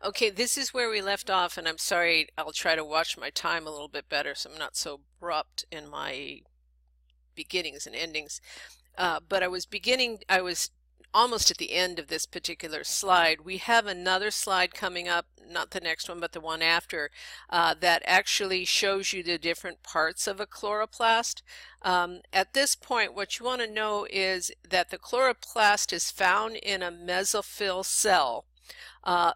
Okay, this is where we left off, and I'm sorry, I'll try to watch my time a little bit better so I'm not so abrupt in my beginnings and endings. But I was almost at the end of this particular slide. We have another slide coming up, not the next one, but the one after, that actually shows you the different parts of a chloroplast. At this point, what you want to know is that the chloroplast is found in a mesophyll cell.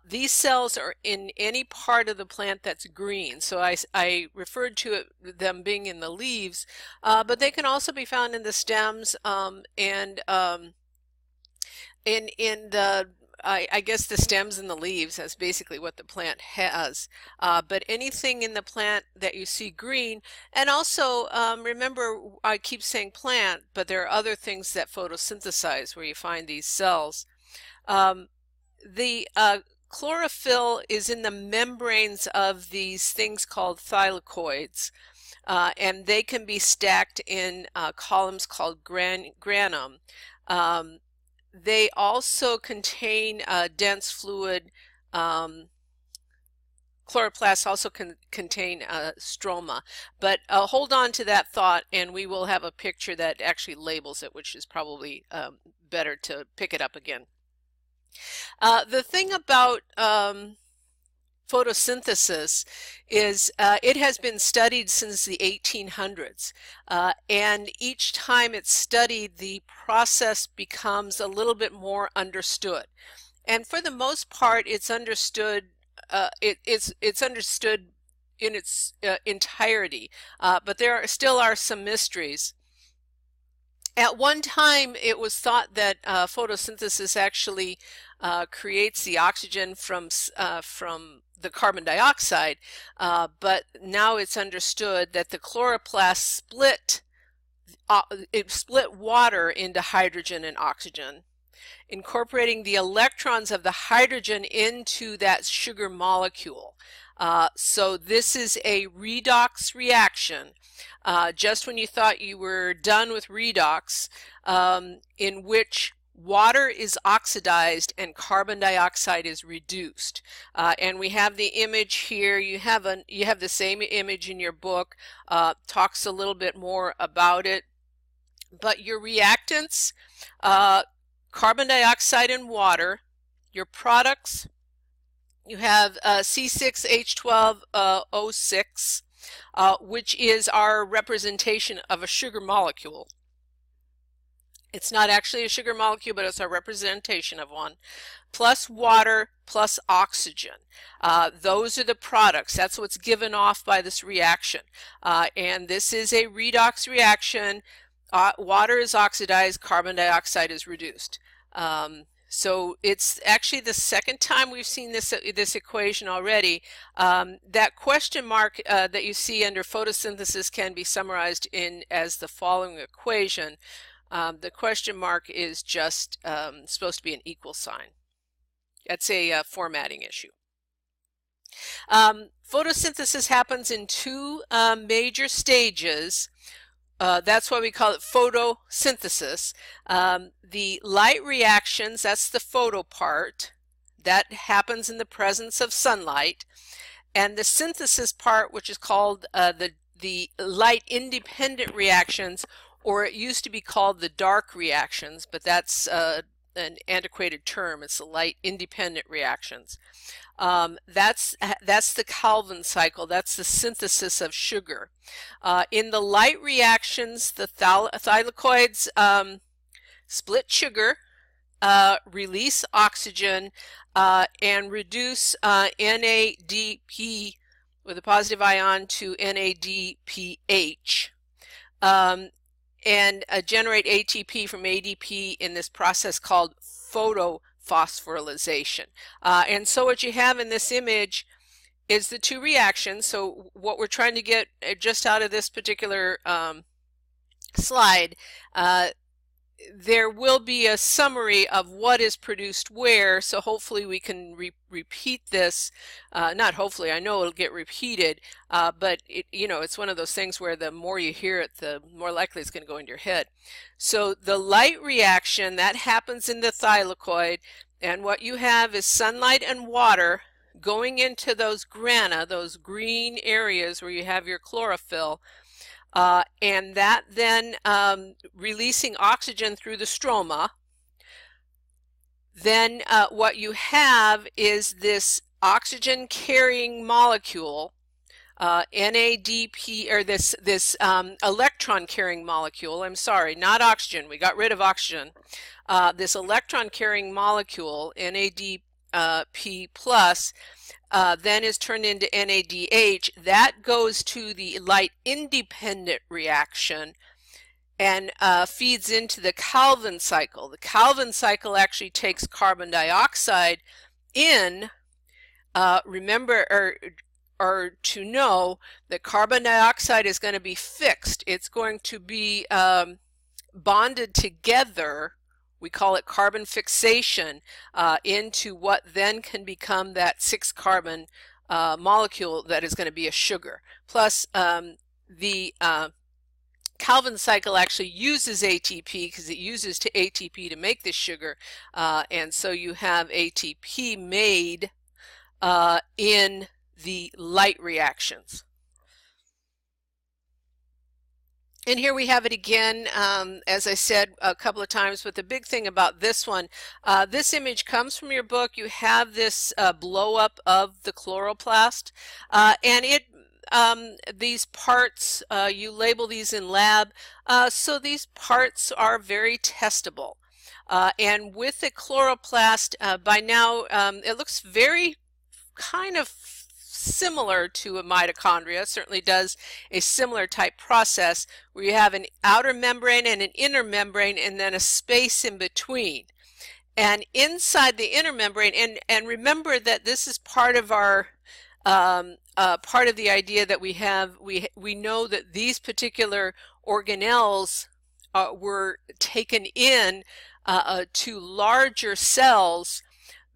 These cells are in any part of the plant that's green. So I referred to them being in the leaves, but they can also be found in the stems and in the I guess the stems and the leaves. That's basically what the plant has. But anything in the plant that you see green, and also remember I keep saying plant, but there are other things that photosynthesize where you find these cells. The chlorophyll is in the membranes of these things called thylakoids, and they can be stacked in columns called granum. They also contain dense fluid. Chloroplasts also can contain stroma, but hold on to that thought, and we will have a picture that actually labels it, which is probably better to pick it up again. The thing about photosynthesis is it has been studied since the 1800s, and each time it's studied, the process becomes a little bit more understood. And for the most part, it's understood. It's understood in its entirety, but there still are some mysteries. At one time, it was thought that photosynthesis actually creates the oxygen from the carbon dioxide, but now it's understood that the chloroplast split water into hydrogen and oxygen, incorporating the electrons of the hydrogen into that sugar molecule. So this is a redox reaction. Just when you thought you were done with redox, in which water is oxidized and carbon dioxide is reduced. And we have the image here. You have the same image in your book. Talks a little bit more about it. But your reactants, carbon dioxide and water, your products, you have C6H12O6, which is our representation of a sugar molecule. It's not actually a sugar molecule, but it's our representation of one, plus water, plus oxygen. Those are the products. That's what's given off by this reaction. And this is a redox reaction. Water is oxidized, carbon dioxide is reduced. So it's actually the second time we've seen this equation already. That question mark that you see under photosynthesis can be summarized as the following equation. The question mark is just supposed to be an equal sign. That's a formatting issue. Photosynthesis happens in two major stages. That's why we call it photosynthesis. The light reactions, that's the photo part, that happens in the presence of sunlight. And the synthesis part, which is called the light independent reactions, or it used to be called the dark reactions, but that's an antiquated term. It's the light independent reactions. That's the Calvin cycle. That's the synthesis of sugar. In the light reactions, the thylakoids split sugar, release oxygen, and reduce NADP with a positive ion to NADPH, and generate ATP from ADP in this process called photophosphorylation. And so what you have in this image is the two reactions. So what we're trying to get just out of this particular slide, there will be a summary of what is produced where, so hopefully we can repeat this. Not hopefully, I know it'll get repeated, but it's one of those things where the more you hear it, the more likely it's going to go into your head. So the light reaction, that happens in the thylakoid, and what you have is sunlight and water going into those grana, those green areas where you have your chlorophyll, and that then releasing oxygen through the stroma. Then what you have is this oxygen carrying molecule, NADP, or this electron carrying molecule. I'm sorry, not oxygen. We got rid of oxygen. This electron carrying molecule, NADP plus, then is turned into NADH. That goes to the light independent reaction and feeds into the Calvin cycle. The Calvin cycle actually takes carbon dioxide in. Remember, or to know that carbon dioxide is going to be fixed. It's going to be bonded together. We call it carbon fixation into what then can become that 6-carbon molecule that is going to be a sugar. Plus, the Calvin cycle actually uses ATP because it uses ATP to make this sugar, and so you have ATP made in the light reactions. And here we have it again, as I said a couple of times, but the big thing about this one, this image comes from your book. You have this blow up of the chloroplast, and it these parts, you label these in lab, so these parts are very testable. And with the chloroplast, by now it looks very kind of similar to a mitochondria. Certainly does a similar type process where you have an outer membrane and an inner membrane and then a space in between. And inside the inner membrane, and remember that this is part of our part of the idea that we have, we know that these particular organelles were taken in to larger cells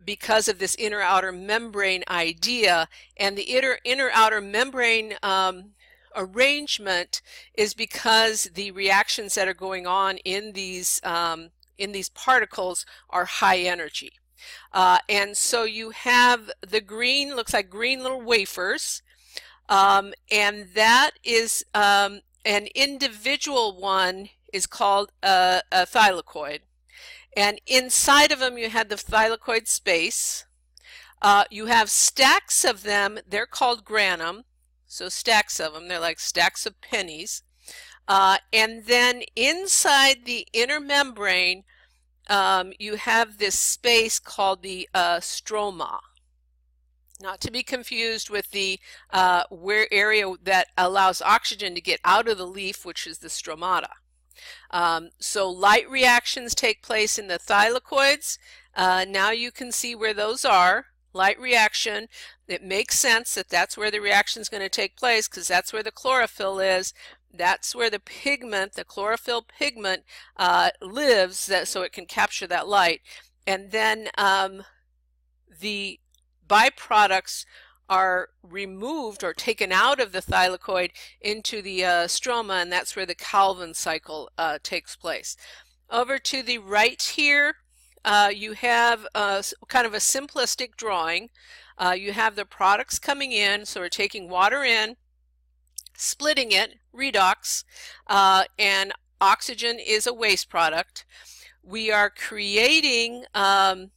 because of this inner outer membrane idea, and the inner outer membrane arrangement is because the reactions that are going on in these particles are high energy. And so you have the green, looks like green little wafers, and that is an individual one is called a thylakoid. And inside of them you have the thylakoid space. You have stacks of them, they're called granum, so stacks of them, they're like stacks of pennies. And then inside the inner membrane you have this space called the stroma. Not to be confused with the area that allows oxygen to get out of the leaf, which is the stromata. So light reactions take place in the thylakoids. Now you can see where those are. Light reaction, it makes sense that that's where the reaction is going to take place because that's where the chlorophyll is. That's where the pigment, the chlorophyll pigment, lives, so it can capture that light. And then the byproducts are removed or taken out of the thylakoid into the stroma, and that's where the Calvin cycle takes place. Over to the right here, you have kind of a simplistic drawing. You have the products coming in, so we're taking water in, splitting it, redox, and oxygen is a waste product. We are creating NADPH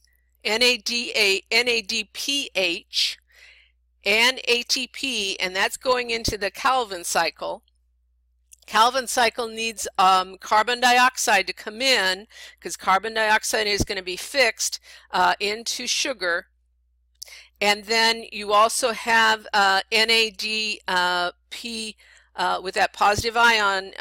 and ATP, and that's going into the Calvin cycle. Calvin cycle needs carbon dioxide to come in because carbon dioxide is going to be fixed into sugar. And then you also have NADP with that positive ion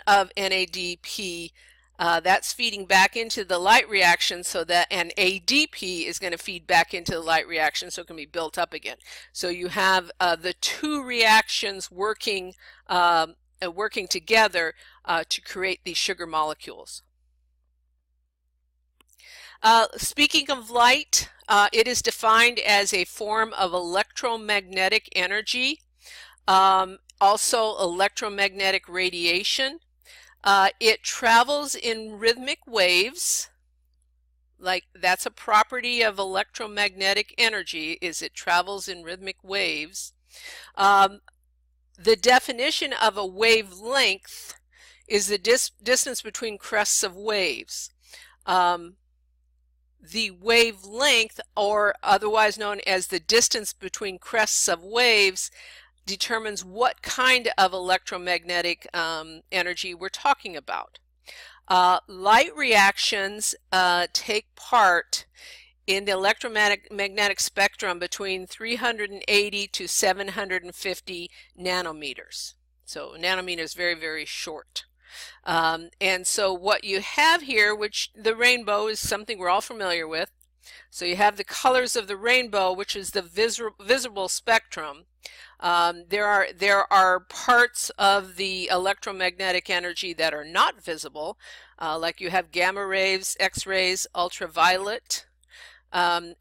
of NADP. That's feeding back into the light reaction, so that, and ADP is going to feed back into the light reaction, so it can be built up again. So you have the two reactions working together to create these sugar molecules. Speaking of light, it is defined as a form of electromagnetic energy, also electromagnetic radiation. It travels in rhythmic waves, like that's a property of electromagnetic energy, is it travels in rhythmic waves. The definition of a wavelength is the distance between crests of waves. The wavelength, or otherwise known as the distance between crests of waves, determines what kind of electromagnetic energy we're talking about. Light reactions take part in the electromagnetic spectrum between 380 to 750 nanometers. So nanometer is very, very short. And so what you have here, which the rainbow is something we're all familiar with. So you have the colors of the rainbow, which is the visible spectrum. There are parts of the electromagnetic energy that are not visible, like you have gamma rays, X-rays, ultraviolet,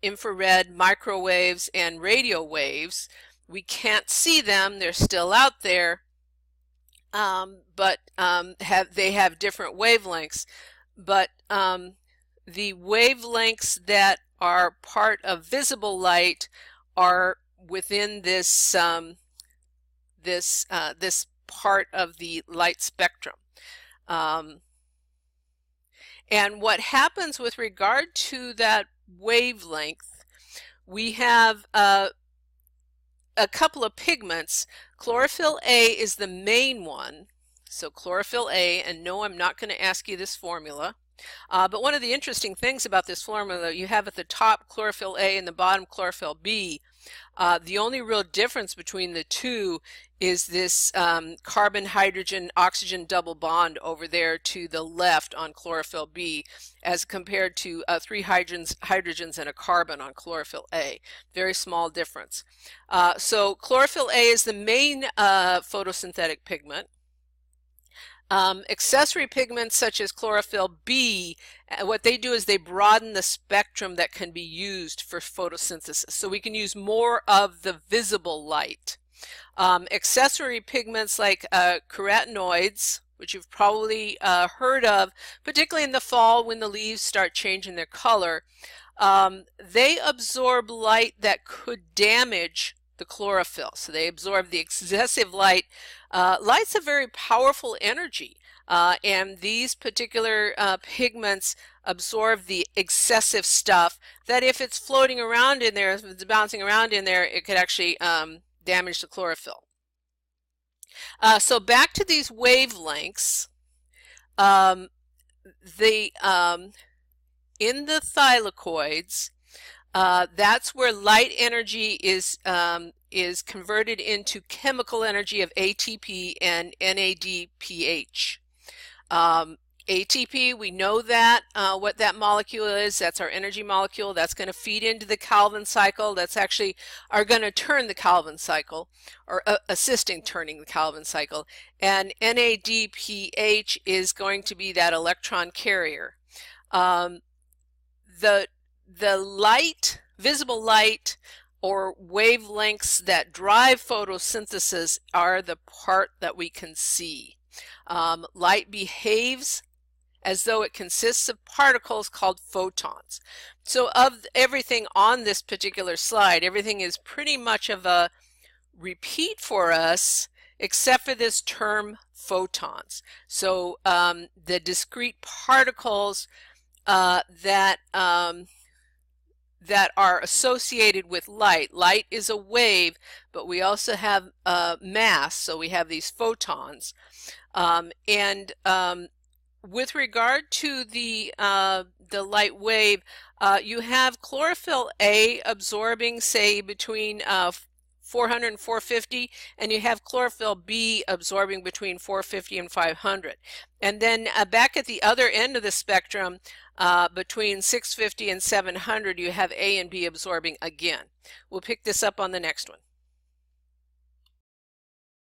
infrared, microwaves, and radio waves. We can't see them, they're still out there, but they have different wavelengths. But the wavelengths that are part of visible light are within this this part of the light spectrum. And what happens with regard to that wavelength, we have a couple of pigments. Chlorophyll A is the main one. So chlorophyll A, and no, I'm not going to ask you this formula. But one of the interesting things about this formula, you have at the top chlorophyll A and the bottom chlorophyll B. The only real difference between the two is this carbon, hydrogen, oxygen double bond over there to the left on chlorophyll B, as compared to 3 hydrogens and a carbon on chlorophyll A. Very small difference. So chlorophyll A is the main photosynthetic pigment. Accessory pigments such as chlorophyll B, what they do is they broaden the spectrum that can be used for photosynthesis. So we can use more of the visible light. Accessory pigments like carotenoids, which you've probably heard of, particularly in the fall when the leaves start changing their color, they absorb light that could damage the chlorophyll. So they absorb the excessive light. Light's a very powerful energy, and these particular pigments absorb the excessive stuff that if it's floating around in there, if it's bouncing around in there, it could actually damage the chlorophyll. So back to these wavelengths, in the thylakoids, that's where light energy is converted into chemical energy of ATP and NADPH. ATP, we know that what that molecule is. That's our energy molecule. That's going to feed into the Calvin cycle. That's actually going to turn the Calvin cycle, or assisting turning the Calvin cycle. And NADPH is going to be that electron carrier. The light, visible light, or wavelengths that drive photosynthesis are the part that we can see. Light behaves as though it consists of particles called photons. So of everything on this particular slide, everything is pretty much of a repeat for us, except for this term photons. So the discrete particles that are associated with light. Light is a wave, but we also have mass, so we have these photons. With regard to the light wave, you have chlorophyll A absorbing, say, between 400 and 450, and you have chlorophyll B absorbing between 450 and 500. And then back at the other end of the spectrum, between 650 and 700, you have A and B absorbing again. We'll pick this up on the next one.